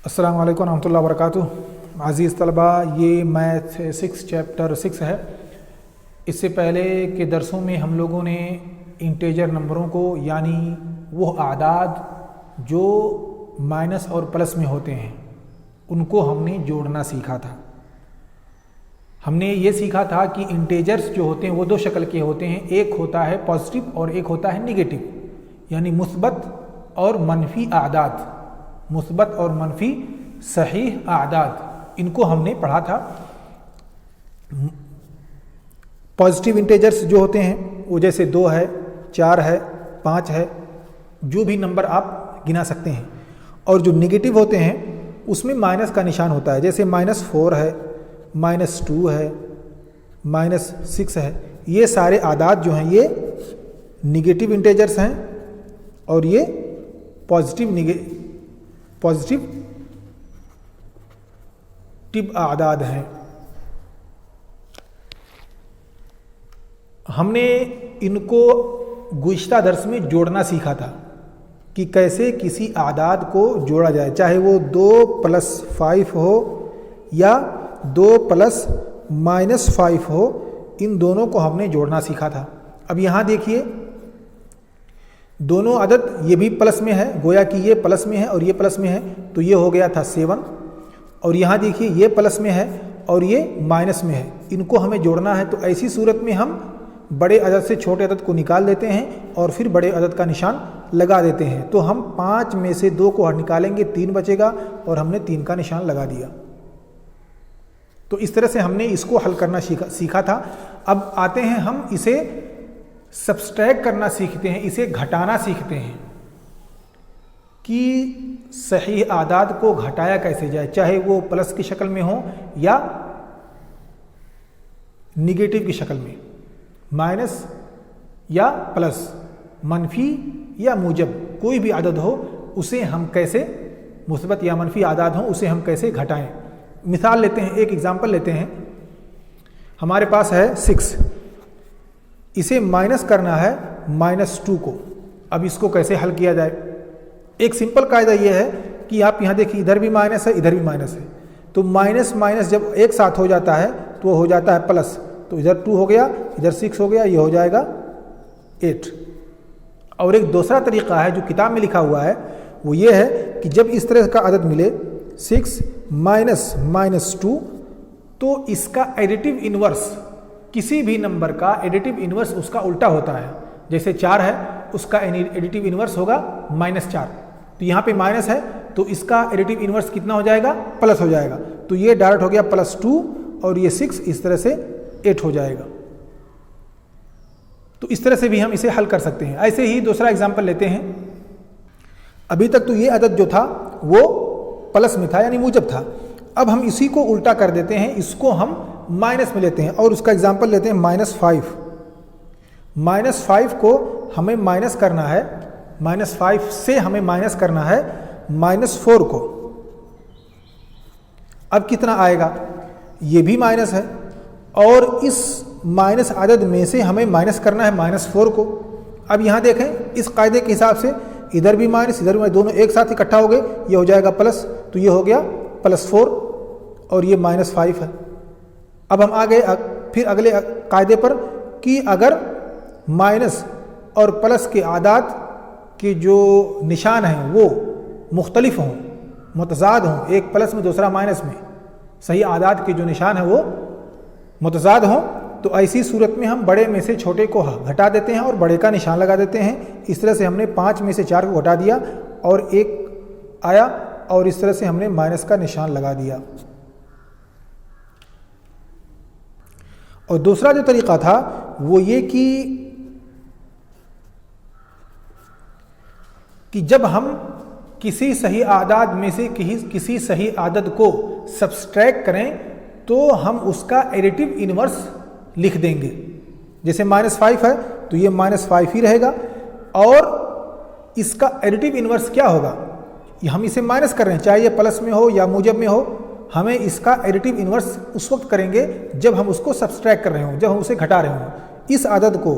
अस्सलाम वालेकुम रहमतुल्लाहि व बरकातुहू। अज़ीज़ तलबा, ये मैथ 6 चैप्टर 6 है। इससे पहले के दरसों में हम लोगों ने इंटेजर नंबरों को यानी वो आदाद जो माइनस और प्लस में होते हैं उनको हमने जोड़ना सीखा था। हमने ये सीखा था कि इंटेजर्स जो होते हैं वो दो शक्ल के होते हैं, एक होता है पॉजिटिव और एक होता है निगेटिव, यानी मुस्बत और मनफी आदाद, मुस्बत और मनफी सहीह आदाद, इनको हमने पढ़ा था। पॉजिटिव इंटेजर्स जो होते हैं वो जैसे 2 है, 4 है, 5 है, जो भी नंबर आप गिना सकते हैं। और जो निगेटिव होते हैं उसमें माइनस का निशान होता है, जैसे -4 है, -2 है, -6 है। ये सारे आदाद जो हैं ये निगेटिव इंटेजर्स हैं और ये पॉजिटिव आदाद हैं। हमने इनको गुज़िश्ता दर्स में जोड़ना सीखा था कि कैसे किसी आदाद को जोड़ा जाए, चाहे वो 2 + 5 हो या 2 + -5 हो, इन दोनों को हमने जोड़ना सीखा था। अब यहाँ देखिए, दोनों अदद ये भी प्लस में है, गोया कि ये प्लस में है और ये प्लस में है, तो ये हो गया था 7। और यहाँ देखिए ये प्लस में है और ये माइनस में है, इनको हमें जोड़ना है। तो ऐसी सूरत में हम बड़े अदद से छोटे अदद को निकाल देते हैं और फिर बड़े अदद का निशान लगा देते हैं। तो हम 5 में से 2 को निकालेंगे, 3 बचेगा और हमने 3 का निशान लगा दिया। तो इस तरह से हमने इसको हल करना सीखा था। अब आते हैं हम इसे सब्सट्रैक्ट करना सीखते हैं, इसे घटाना सीखते हैं कि सही आदाद को घटाया कैसे जाए, चाहे वो प्लस की शक्ल में हो या निगेटिव की शक्ल में, माइनस या प्लस, मनफी या मूजब, कोई भी आदद हो उसे हम कैसे, मुस्बत या मनफी आदाद हो उसे हम कैसे घटाएं। मिसाल लेते हैं, एक एग्जांपल लेते हैं। हमारे पास है 6, इसे माइनस करना है -2 को। अब इसको कैसे हल किया जाए? एक सिंपल कायदा यह है कि आप यहाँ देखिए, इधर भी माइनस है, इधर भी माइनस है, तो माइनस माइनस जब एक साथ हो जाता है तो वो हो जाता है प्लस। तो इधर 2 हो गया, इधर 6 हो गया, ये हो जाएगा 8। और एक दूसरा तरीका है जो किताब में लिखा हुआ है, वो ये है कि जब इस तरह का अदद मिले 6 -2, तो इसका एडिटिव इनवर्स, किसी भी नंबर का एडिटिव इनवर्स उसका उल्टा होता है। जैसे 4 है, उसका एडिटिव इनवर्स होगा -4। तो यहाँ पे माइनस है तो इसका एडिटिव इनवर्स कितना हो जाएगा? प्लस हो जाएगा। तो ये डायरेक्ट हो गया +2 और ये 6 इस तरह से 8 हो जाएगा। तो इस तरह से भी हम इसे हल कर सकते हैं। ऐसे ही दूसरा एग्जाम्पल लेते हैं। अभी तक तो ये अदद जो था वो प्लस में था यानी मूजब था। अब हम इसी को उल्टा कर देते हैं, इसको हम माइनस में लेते हैं और उसका एग्जाम्पल लेते हैं -5। -5 को हमें माइनस करना है, -5 से हमें माइनस करना है -4 को। अब कितना आएगा? ये भी माइनस है और इस माइनस आदद में से हमें माइनस करना है -4 को। अब यहाँ देखें, इस कायदे के हिसाब से इधर भी माइनस, इधर भी, दोनों एक साथ इकट्ठा हो गए, ये हो जाएगा प्लस, तो ये हो गया +4 और ये -5 है। अब हम आ गए फिर अगले कायदे पर कि अगर माइनस और प्लस के आदाद के जो निशान हैं वो मुख्तलिफ हों, मुतज़ाद हों, एक प्लस में दूसरा माइनस में, सही आदाद के जो निशान है वो मुतज़ाद हों, तो ऐसी सूरत में हम बड़े में से छोटे को घटा देते हैं और बड़े का निशान लगा देते हैं। इस तरह से हमने 5 में से 4 को घटा दिया और 1 आया और इस तरह से हमने माइनस का निशान लगा दिया। और दूसरा जो तरीका था वो ये कि जब हम किसी सही आदाद में से किसी सही आदद को सब्सट्रैक्ट करें तो हम उसका एडिटिव इनवर्स लिख देंगे। जैसे -5 है तो ये -5 ही रहेगा और इसका एडिटिव इनवर्स क्या होगा? हम इसे माइनस कर रहे हैं, चाहे ये प्लस में हो या मूजब में हो, हमें इसका एडिटिव इनवर्स उस वक्त करेंगे जब हम उसको सब्सट्रैक्ट कर रहे हों, जब हम उसे घटा रहे हों। इस आदद को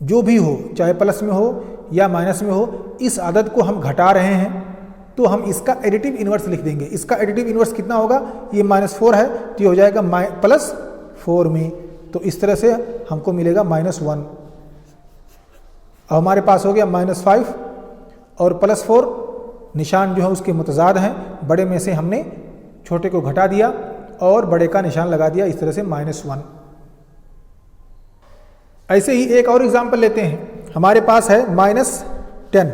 जो भी हो, चाहे प्लस में हो या माइनस में हो, इस आदद को हम घटा रहे हैं तो हम इसका एडिटिव इन्वर्स लिख देंगे। इसका एडिटिव इन्वर्स कितना होगा, ये -4 है तो ये हो जाएगा +4 में, तो इस तरह से हमको मिलेगा -1। अब हमारे पास हो गया -5 और +4, निशान जो है उसके मुतजाद हैं, बड़े में से हमने छोटे को घटा दिया और बड़े का निशान लगा दिया, इस तरह से -1। ऐसे ही एक और एग्जाम्पल लेते हैं। हमारे पास है -10,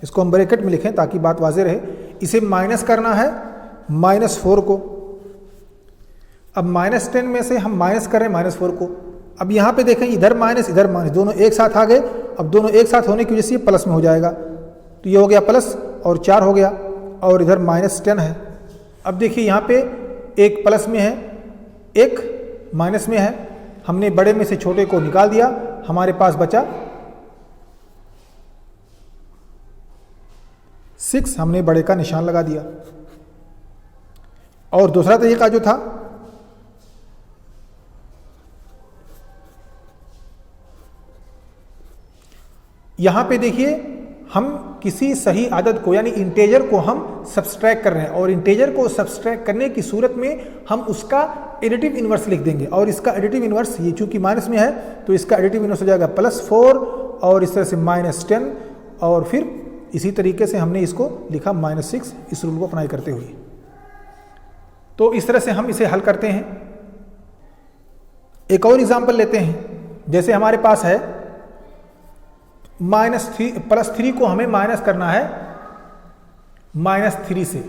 इसको हम ब्रैकेट में लिखें ताकि बात वाज़ेह रहे। इसे माइनस करना है -4 को। अब -10 में से हम माइनस कर रहे हैं -4 को। अब यहाँ पे देखें, इधर माइनस इधर माइनस, दोनों एक साथ आ गए। अब दोनों एक साथ होने की वजह से ये प्लस में हो जाएगा, तो ये हो गया प्लस और 4 हो गया, और इधर -10 है। अब देखिए यहाँ पे एक प्लस में है, एक माइनस में है। हमने बड़े में से छोटे को निकाल दिया, हमारे पास बचा 6, हमने बड़े का निशान लगा दिया। और दूसरा तरीका जो था, यहां पे देखिए हम किसी सही आदद को यानी इंटेजर को हम सब्सट्रैक्ट कर रहे हैं, और इंटेजर को सब्सट्रैक्ट करने की सूरत में हम उसका एडिटिव इन्वर्स लिख देंगे। और इसका एडिटिव इन्वर्स, ये चूंकि माइनस में है तो इसका एडिटिव इन्वर्स हो जाएगा +4 और इस तरह से -10, और फिर इसी तरीके से हमने इसको लिखा -6, इस रूल को अप्लाई करते हुए। तो इस तरह से हम इसे हल करते हैं। एक और एग्जांपल लेते हैं। जैसे हमारे पास है +3 को हमें माइनस करना है -3 से,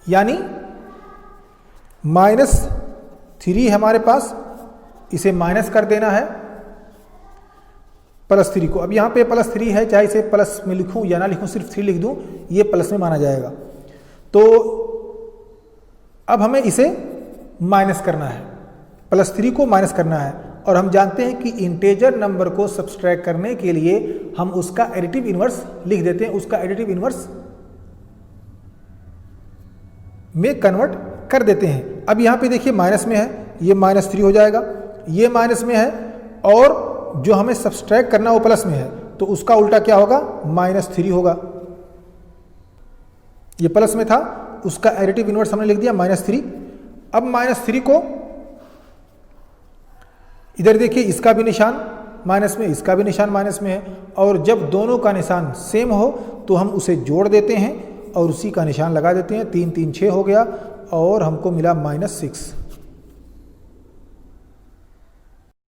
यानी -3 हमारे पास, इसे माइनस कर देना है +3 को। अब यहाँ पे +3 है, चाहे इसे प्लस में लिखूं या ना लिखूं, सिर्फ 3 लिख दूं, ये प्लस में माना जाएगा। तो अब हमें इसे माइनस करना है, +3 को माइनस करना है, और हम जानते हैं कि इंटेजर नंबर को सब्सट्रैक्ट करने के लिए हम उसका एडिटिव इन्वर्स लिख देते हैं, उसका एडिटिव इन्वर्स में कन्वर्ट कर देते हैं। अब यहाँ पे देखिए माइनस में है, ये -3 हो जाएगा, ये माइनस में है, और जो हमें सब्सट्रैक्ट करना वो प्लस में है, तो उसका उल्टा क्या होगा, -3 होगा। ये प्लस में था, उसका एडिटिव इन्वर्स हमने लिख दिया -3। अब -3 को इधर देखिए, इसका भी निशान माइनस में, इसका भी निशान माइनस में है, और जब दोनों का निशान सेम हो तो हम उसे जोड़ देते हैं और उसी का निशान लगा देते हैं। 3 3 6 हो गया और हमको मिला -6।